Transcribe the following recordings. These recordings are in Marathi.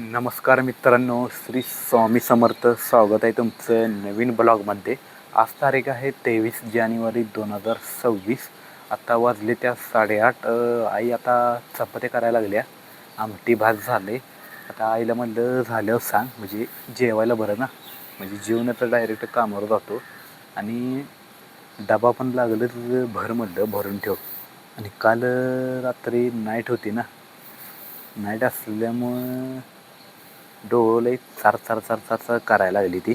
नमस्कार मित्रांनो, श्री स्वामी समर्थ. स्वागत आहे तुमचं नवीन ब्लॉगमध्ये. आज तारीख आहे 23 जानेवारी 2026. आता वाजले त्या 8:30. आई आता चपात्या करायला लागल्या. आमटी भात झाले. आता आईला म्हणलं झाल्यावर सांग, म्हणजे जेवायला बरं ना, म्हणजे जेवण तर डायरेक्ट कामावर जातो आणि डबा पण लागलं भर, म्हणलं भरून ठेव. आणि काल रात्री नाईट होती ना, नाईट असल्यामुळं डोळे चार चार चार चार चार करायला लागली ती.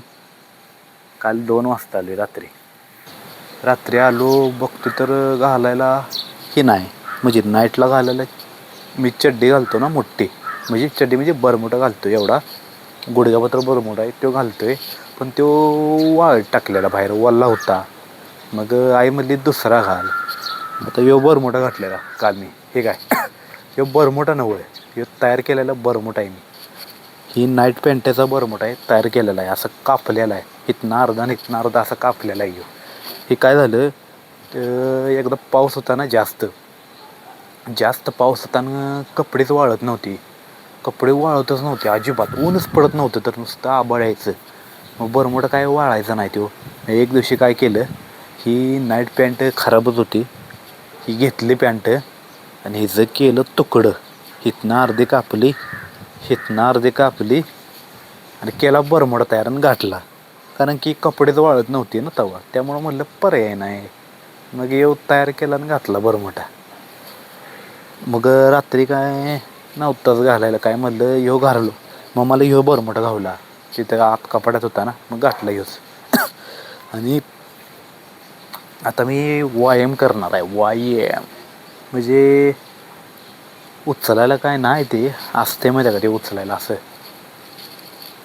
काल 2 वाजता आली रात्री आलो, बघतो तर घालायला हे नाही, म्हणजे नाईटला घालायला मी चड्डी घालतो ना मोठी, म्हणजे चड्डी म्हणजे बरमुडा घालतो, एवढा गुडघ्यापत्र बरमुडा आहे तो घालतोय. पण तो वाळ टाकलेला बाहेर वल्ला होता. मग आई म्हणली दुसरा घाल. आता ह्यो बरमुडा घातलेला काल मी. हे काय ह्यो बरमुडा नव्हे, ह्यो तयार केलेला बरमुडा आहे. मी ही नाईट पॅन्टचा बरमुडा आहे, तयार केलेला आहे, असं कापलेला आहे. इथनं अर्धा आणि इथनं अर्धा असं कापलेला आहे. हे काय झालं, एकदा पाऊस होता ना, जास्त पाऊस होताना कपडेच वाळत नव्हती. कपडे वाळतच नव्हते अजिबात. ऊनच पडत नव्हतं, तर नुसतं आभाळ यायचं. मग बरमुडा काय वाळायचं नाही तो. एक दिवशी काय केलं, ही नाईट पॅन्ट खराबच होती. ही घेतली पॅन्ट आणि हिचं केलं तुकडं. इथनं अर्धी कापली, हिथनं अर्धी कापली आणि केला बरमुडा तयार आणि घातला. कारण की कपडेच वाळत नव्हती ना तवा, त्यामुळं म्हटलं पर्याय नाही. मग येऊ तयार केला आणि घातला बरमुडा. मग रात्री काय नव्हताच घालायला, काय म्हणलं ह्यो घाललो. मग मला ह्यो बरमुडा घावला, तिथं आत कपाड्यात होता ना, मग घातला ह्योच. आणि आता मी व्यायाम करणार आहे. व्यायाम म्हणजे उचलायला काय नाही, ते असते माहिती का, ते उचलायला असं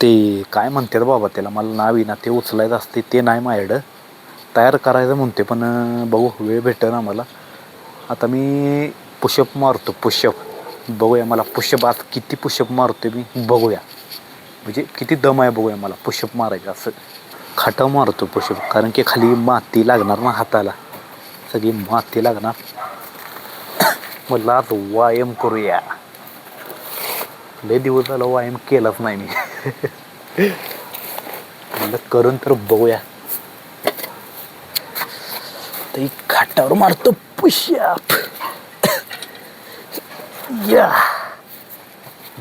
ते काय म्हणतात बाबा त्याला, मला नाव येईना. ते उचलायचं असते, ते नाही माझ्याकडं. तयार करायचं म्हणते, पण बघू वेळ भेटेल ना मला. आता मी पुशअप मारतो, पुशअप. बघूया मला पुशअप आज किती पुशअप मारतो मी, बघूया. म्हणजे किती दम आहे बघूया मला पुशअप मारायचं. असं खाटा मारतो पुशअप, कारण की खाली माती लागणार ना, हाताला सगळी माती लागणार. म्हटलं आज व्यायाम करूया. लय दिवस झाला व्यायाम केलाच नाही मी. म्हटलं करून तर बघूया. तर खाटावर मारतो पुशअप. या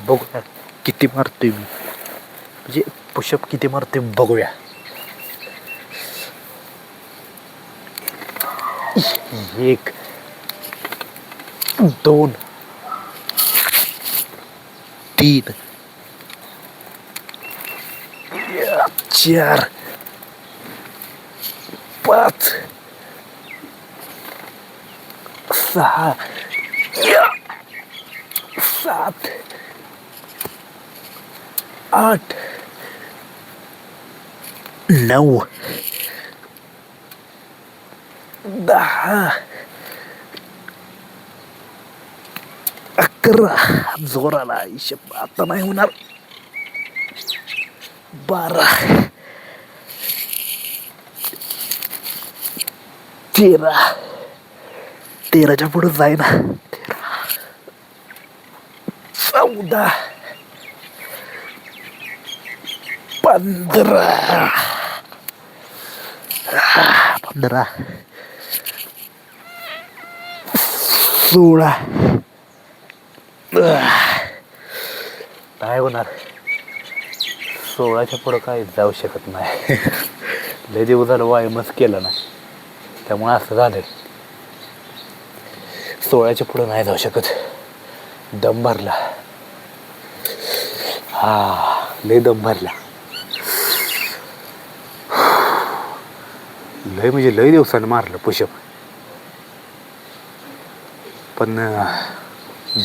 बघूया किती मारतोय मी, म्हणजे पुशअप किती मारतोय बघूया. एक, 2, 3, 4, 5, 6, 7, 8, 9, 10, 11. जोराला हिशोब आता नाही होणार. 12, 13. 13च्या पुढे जाईना. 14, 15, 16. काय होणार, 16च्या पुढं काय जाऊ शकत नाही. लय दिवस झालं व्यायामच केलं नाही, त्यामुळे असं झालं. 16च्या पुढं नाही जाऊ शकत. दम भरला, लय दम भरला. लय म्हणजे लय दिवसानं मारलं पुशअप, पण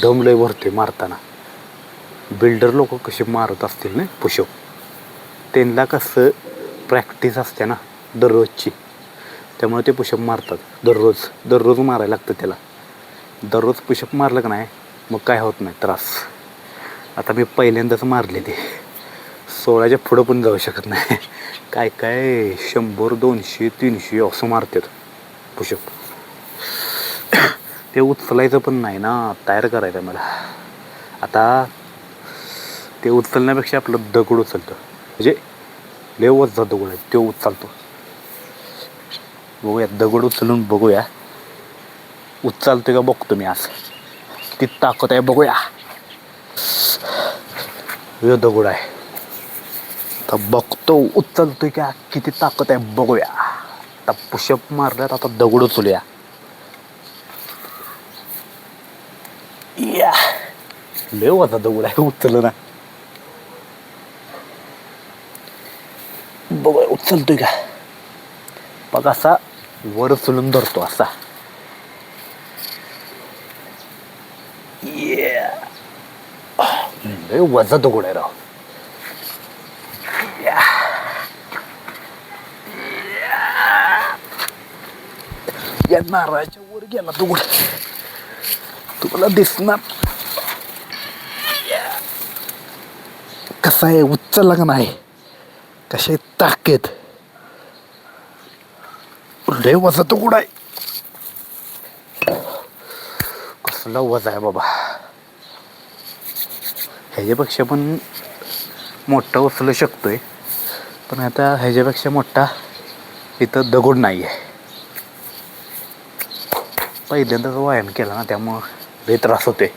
दम लय भरतोय मारताना. बिल्डर लोक कसे मारत असतील ना पुशअप, त्यांना कसं प्रॅक्टिस असते ना दररोजची, त्यामुळे ते पुशअप मारतात. दररोज मारायला लागतं त्याला. दररोज पुशअप मारलं का नाही, मग काय होत नाही त्रास. आता मी पहिल्यांदाच मारले ते, 16च्या पुढं पण जाऊ शकत नाही. काय 100, 200, 300 असं मारतात पुशअप. ते उचलायचं पण नाही ना, तयार करायचं मला. आता ते उचलण्यापेक्षा आपलं दगड उचलतं, म्हणजे लय वजचा दगड आहे तो उचलतो. बघूया दगड उचलून बघूया उचलते का बघतो मी आज. ती ताकद आहे बघूया. हे दगड आहे आता बघतो उचलतोय का किती ताकद आहे बघूया. आता पुशअप मारल्यात आता दगड उचलूया. या लय वजा दगड आहे उचल ना. बघूया उचलतोय का. बघ असा वर उचलून धरतो असा. लय वजा दगड आहे राव. या नारळाच्या वर गेला दगड तुम्हाला दिसणार. कसा आहे उचलला का नाही. कशी ताकद लय वजा दगड आहे. कसला वजा आहे बाबा. ह्याच्यापेक्षा पण मोठा उचलू शकतोय पण आता ह्याच्यापेक्षा मोठा इथं दगड नाही आहे. पहिल्यांदाच व्यायाम केला ना त्यामुळं लय त्रास होतोय.